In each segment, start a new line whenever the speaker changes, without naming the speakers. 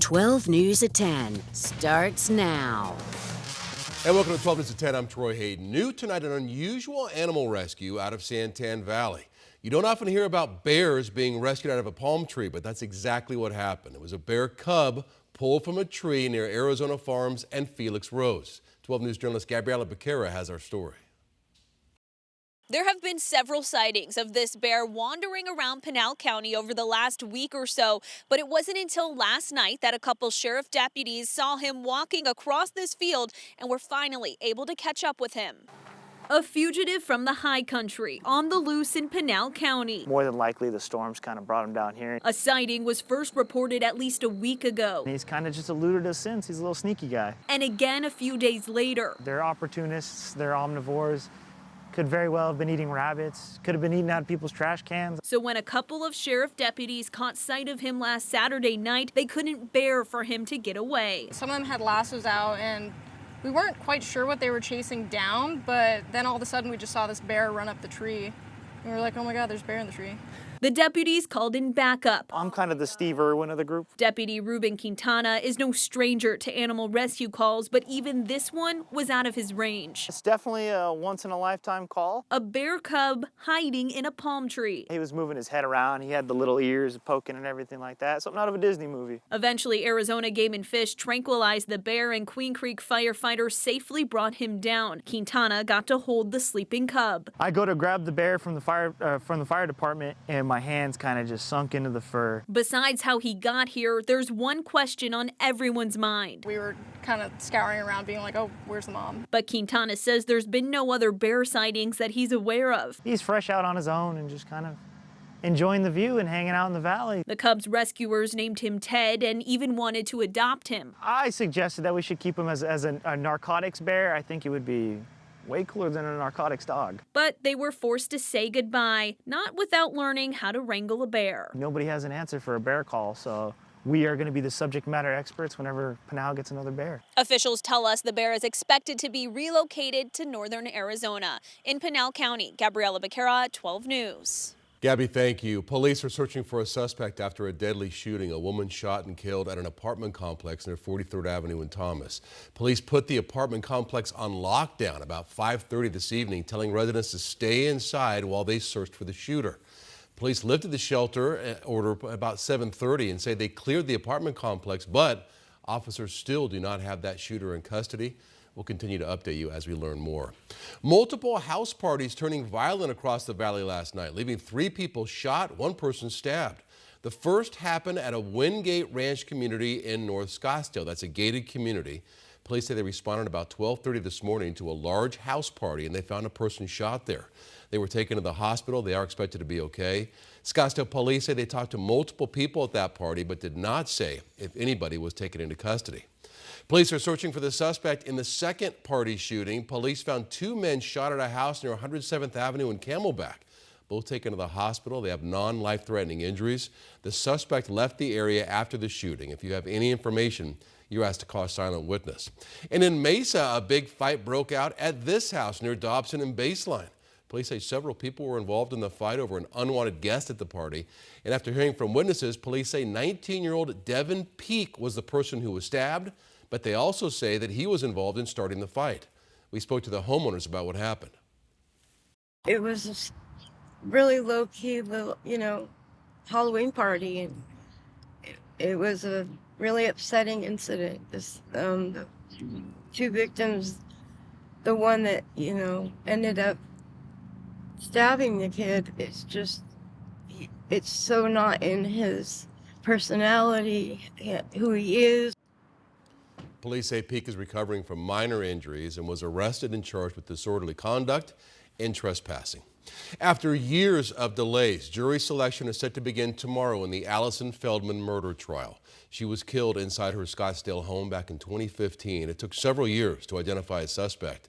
12 News at 10 starts now.
And welcome to 12 News at 10. I'm Troy Hayden. New tonight, an unusual animal rescue out of Santan Valley. You don't often hear about bears being rescued out of a palm tree, but that's exactly what happened. It was a bear cub pulled from a tree near Arizona Farms and Felix Rose. 12 News journalist Gabriela Becerra has our story.
There have been several sightings of this bear wandering around Pinal County over the last week or so, but it wasn't until last night that a couple sheriff deputies saw him walking across this field and were finally able to catch up with him. A fugitive from the high country, on the loose in Pinal County.
More than likely, the storms kind of brought him down here.
A sighting was first reported at least a week ago.
He's kind of just eluded us since. He's a little sneaky guy.
And again a few days later.
They're opportunists, they're omnivores. Could very well have been eating rabbits, could have been eating out of people's trash cans.
So when a couple of sheriff deputies caught sight of him last Saturday night, they couldn't bear for him to get away.
Some of them had lassos out and we weren't quite sure what they were chasing down, but then all of a sudden we just saw this bear run up the tree. And we were like, oh my God, there's a bear in the tree.
The deputies called in backup.
I'm kind of the Steve Irwin of the group.
Deputy Ruben Quintana is no stranger to animal rescue calls, but even this one was out of his range.
It's definitely a once-in-a-lifetime call.
A bear cub hiding in a palm tree.
He was moving his head around. He had the little ears poking and everything like that. Something out of a Disney movie.
Eventually, Arizona Game and Fish tranquilized the bear and Queen Creek firefighters safely brought him down. Quintana got to hold the sleeping cub.
I go to grab the bear from the fire department, and my hands kind of just sunk into the fur.
Besides how he got here, there's one question on everyone's mind.
We were kind of scouring around being like, oh, where's the mom?
But Quintana says there's been no other bear sightings that he's aware of.
He's fresh out on his own and just kind of enjoying the view and hanging out in the valley.
The cub's rescuers named him Ted and even wanted to adopt him.
I suggested that we should keep him as a narcotics bear. I think it would be way cooler than a narcotics dog.
But they were forced to say goodbye, not without learning how to wrangle a bear.
Nobody has an answer for a bear call, so we are going to be the subject matter experts whenever Pinal gets another bear.
Officials tell us the bear is expected to be relocated to northern Arizona. In Pinal County, Gabriela Becerra, 12 News.
Gabby, thank you. Police are searching for a suspect after a deadly shooting. A woman shot and killed at an apartment complex near 43rd Avenue in Thomas. Police put the apartment complex on lockdown about 5:30 this evening, telling residents to stay inside while they searched for the shooter. Police lifted the shelter order about 7:30 and say they cleared the apartment complex, but officers still do not have that shooter in custody. We'll continue to update you as we learn more. Multiple house parties turning violent across the valley last night, leaving 3 people shot, 1 person stabbed. The first happened at a Wingate Ranch community in North Scottsdale. That's a gated community. Police say they responded about 12:30 this morning to a large house party and they found a person shot there. They were taken to the hospital. They are expected to be okay. Scottsdale police say they talked to multiple people at that party but did not say if anybody was taken into custody. Police are searching for the suspect in the second party shooting. Police found 2 men shot at a house near 107th Avenue in Camelback. Both taken to the hospital. They have non-life-threatening injuries. The suspect left the area after the shooting. If you have any information, you're asked to call a silent witness. And in Mesa, a big fight broke out at this house near Dobson and Baseline. Police say several people were involved in the fight over an unwanted guest at the party. And after hearing from witnesses, police say 19-year-old Devin Peak was the person who was stabbed, but they also say that he was involved in starting the fight. We spoke to the homeowners about what happened.
It was a really low-key, Halloween party, and it was a really upsetting incident. The 2 victims, the one that, ended up stabbing the kid, it's so not in his personality, who he is.
Police say Peak is recovering from minor injuries and was arrested and charged with disorderly conduct and trespassing. After years of delays, jury selection is set to begin tomorrow in the Allison Feldman murder trial. She was killed inside her Scottsdale home back in 2015. It took several years to identify a suspect.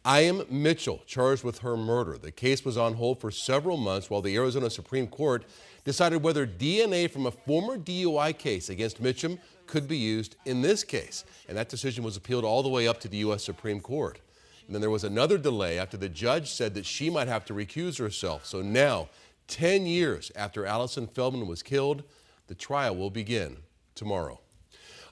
I.M. Mitchell charged with her murder. The case was on hold for several months while the Arizona Supreme Court decided whether DNA from a former DUI case against Mitchum could be used in this case. And that decision was appealed all the way up to the U.S. Supreme Court. And then there was another delay after the judge said that she might have to recuse herself. So now, 10 years after Allison Feldman was killed, the trial will begin tomorrow.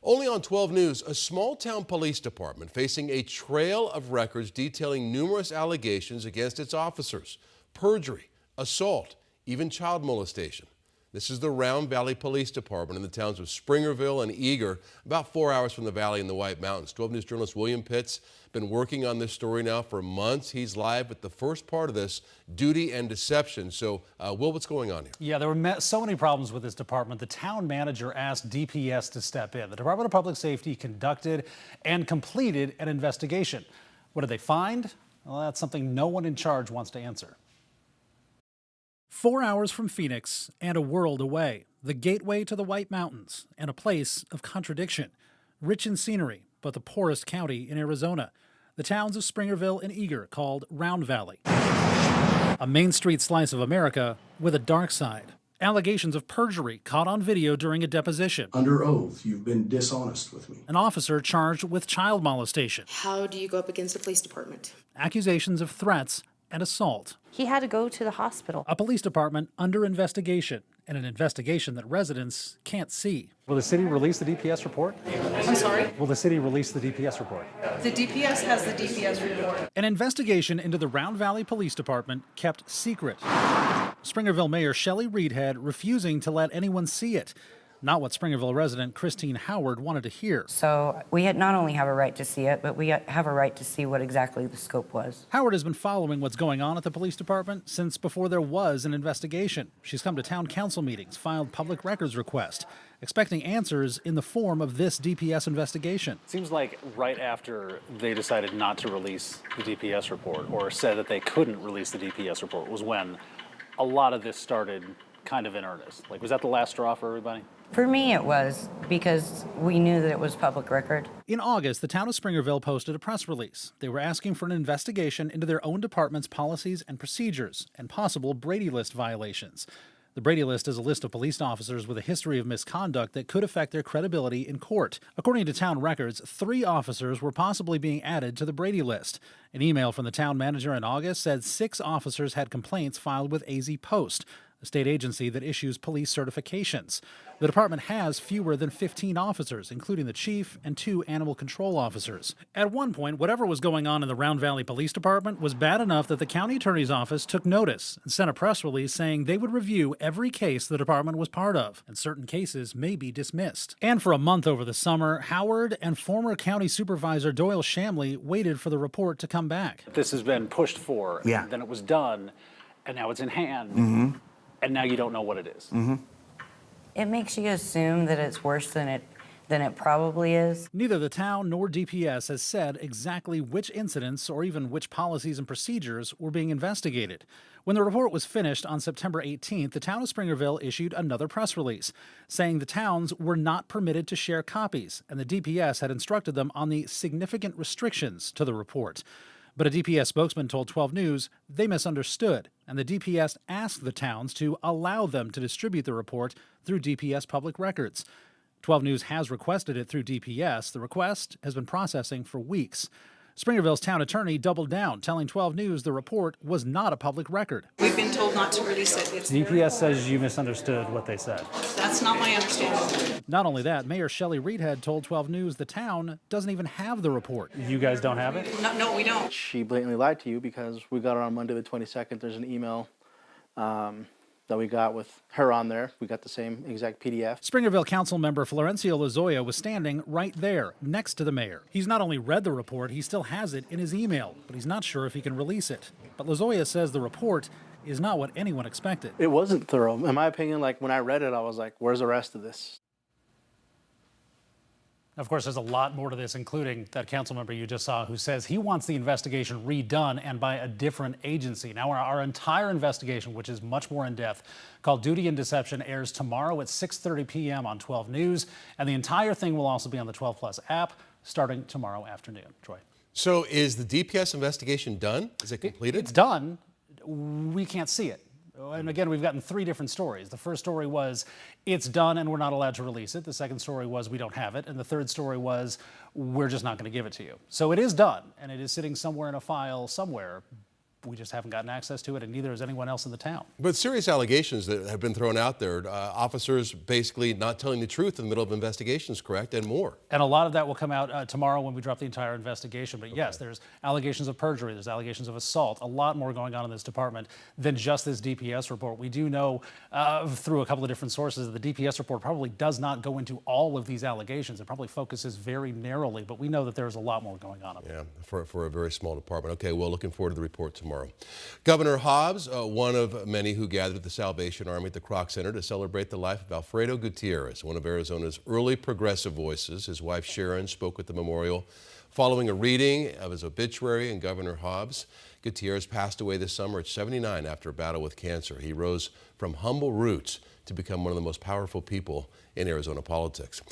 Only on 12 News, a small-town police department facing a trail of records detailing numerous allegations against its officers: perjury, assault, even child molestation. This is the Round Valley Police Department in the towns of Springerville and Eager, about 4 hours from the valley in the White Mountains. 12 News journalist William Pitts been working on this story now for months. He's live with the first part of this, duty and deception. So, Will, what's going on here?
Yeah, there were so many problems with this department. The town manager asked DPS to step in. The Department of Public Safety conducted and completed an investigation. What did they find? Well, that's something no one in charge wants to answer. 4 hours from Phoenix and a world away, the gateway to the White Mountains and a place of contradiction. Rich in scenery, but the poorest county in Arizona. The towns of Springerville and Eager, called Round Valley. A Main Street slice of America with a dark side. Allegations of perjury caught on video during a deposition.
Under oath, you've been dishonest with me.
An officer charged with child molestation.
How do you go up against the police department?
Accusations of threats and assault.
He had to go to the hospital.
A police department under investigation, and an investigation that residents can't see.
Will the city release the DPS report?
I'm sorry?
Will the city release the DPS report?
The DPS has the DPS report.
An investigation into the Round Valley Police Department kept secret. Springerville Mayor Shelley Reedhead refusing to let anyone see it. Not what Springerville resident Christine Howard wanted to hear.
So we not only have a right to see it, but we have a right to see what exactly the scope was.
Howard has been following what's going on at the police department since before there was an investigation. She's come to town council meetings, filed public records requests, expecting answers in the form of this DPS investigation.
Seems like right after they decided not to release the DPS report, or said that they couldn't release the DPS report, was when a lot of this started kind of in earnest. Like, was that the last straw for everybody?
For me, it was, because we knew that it was public record.
In August, the town of Springerville posted a press release. They were asking for an investigation into their own department's policies and procedures and possible Brady List violations. The Brady List is a list of police officers with a history of misconduct that could affect their credibility in court. According to town records, 3 officers were possibly being added to the Brady List. An email from the town manager in August said 6 officers had complaints filed with AZ Post, a state agency that issues police certifications. The department has fewer than 15 officers, including the chief and 2 animal control officers. At one point, whatever was going on in the Round Valley Police Department was bad enough that the county attorney's office took notice and sent a press release saying they would review every case the department was part of, and certain cases may be dismissed. And for a month over the summer, Howard and former county supervisor Doyle Shamley waited for the report to come back.
This has been pushed for, then it was done, and now it's in hand, and now you don't know what it is.
It makes you assume that it's worse than it probably is.
Neither the town nor DPS has said exactly which incidents or even which policies and procedures were being investigated. When the report was finished on September 18th, the town of Springerville issued another press release saying the towns were not permitted to share copies, and the DPS had instructed them on the significant restrictions to the report. But a DPS spokesman told 12 News they misunderstood, and the DPS asked the towns to allow them to distribute the report through DPS public records. 12 News has requested it through DPS. The request has been processing for weeks. Springerville's town attorney doubled down, telling 12 News the report was not a public record.
We've been told not to release it.
DPS says you misunderstood what they said.
That's not my understanding.
Not only that, Mayor Shelley Reedhead told 12 News the town doesn't even have the report.
You guys don't have it?
No, we don't.
She blatantly lied to you because we got it on Monday the 22nd. There's an email that we got with her on there. We got the same exact PDF.
Springerville Council member Florencio Lozoya was standing right there next to the mayor. He's not only read the report, he still has it in his email, but he's not sure if he can release it. But Lozoya says the report is not what anyone expected.
It wasn't thorough. In my opinion, like when I read it, I was like, where's the rest of this?
Of course, there's a lot more to this, including that council member you just saw who says he wants the investigation redone and by a different agency. Now, our entire investigation, which is much more in-depth, called Duty and Deception, airs tomorrow at 6:30 p.m. on 12 News, and the entire thing will also be on the 12 Plus app starting tomorrow afternoon. Troy.
So is the DPS investigation done? Is it completed?
It's done. We can't see it. And again, we've gotten 3 different stories. The first story was it's done and we're not allowed to release it. The second story was we don't have it. And the third story was we're just not going to give it to you. So it is done and it is sitting somewhere in a file somewhere, We just haven't gotten access to it, and neither has anyone else in the town.
But serious allegations that have been thrown out there, officers basically not telling the truth in the middle of investigations, correct, and more.
And a lot of that will come out tomorrow when we drop the entire investigation. But yes, there's allegations of perjury, there's allegations of assault, a lot more going on in this department than just this DPS report. We do know through a couple of different sources that the DPS report probably does not go into all of these allegations. It probably focuses very narrowly, but we know that there's a lot more going on.
Yeah, for a very small department. Okay, well, looking forward to the report tomorrow. Governor Hobbs, one of many who gathered at the Salvation Army at the Kroc Center to celebrate the life of Alfredo Gutierrez, one of Arizona's early progressive voices. His wife Sharon spoke at the memorial following a reading of his obituary, and Governor Hobbs. Gutierrez passed away this summer at 79 after a battle with cancer. He rose from humble roots to become one of the most powerful people in Arizona politics.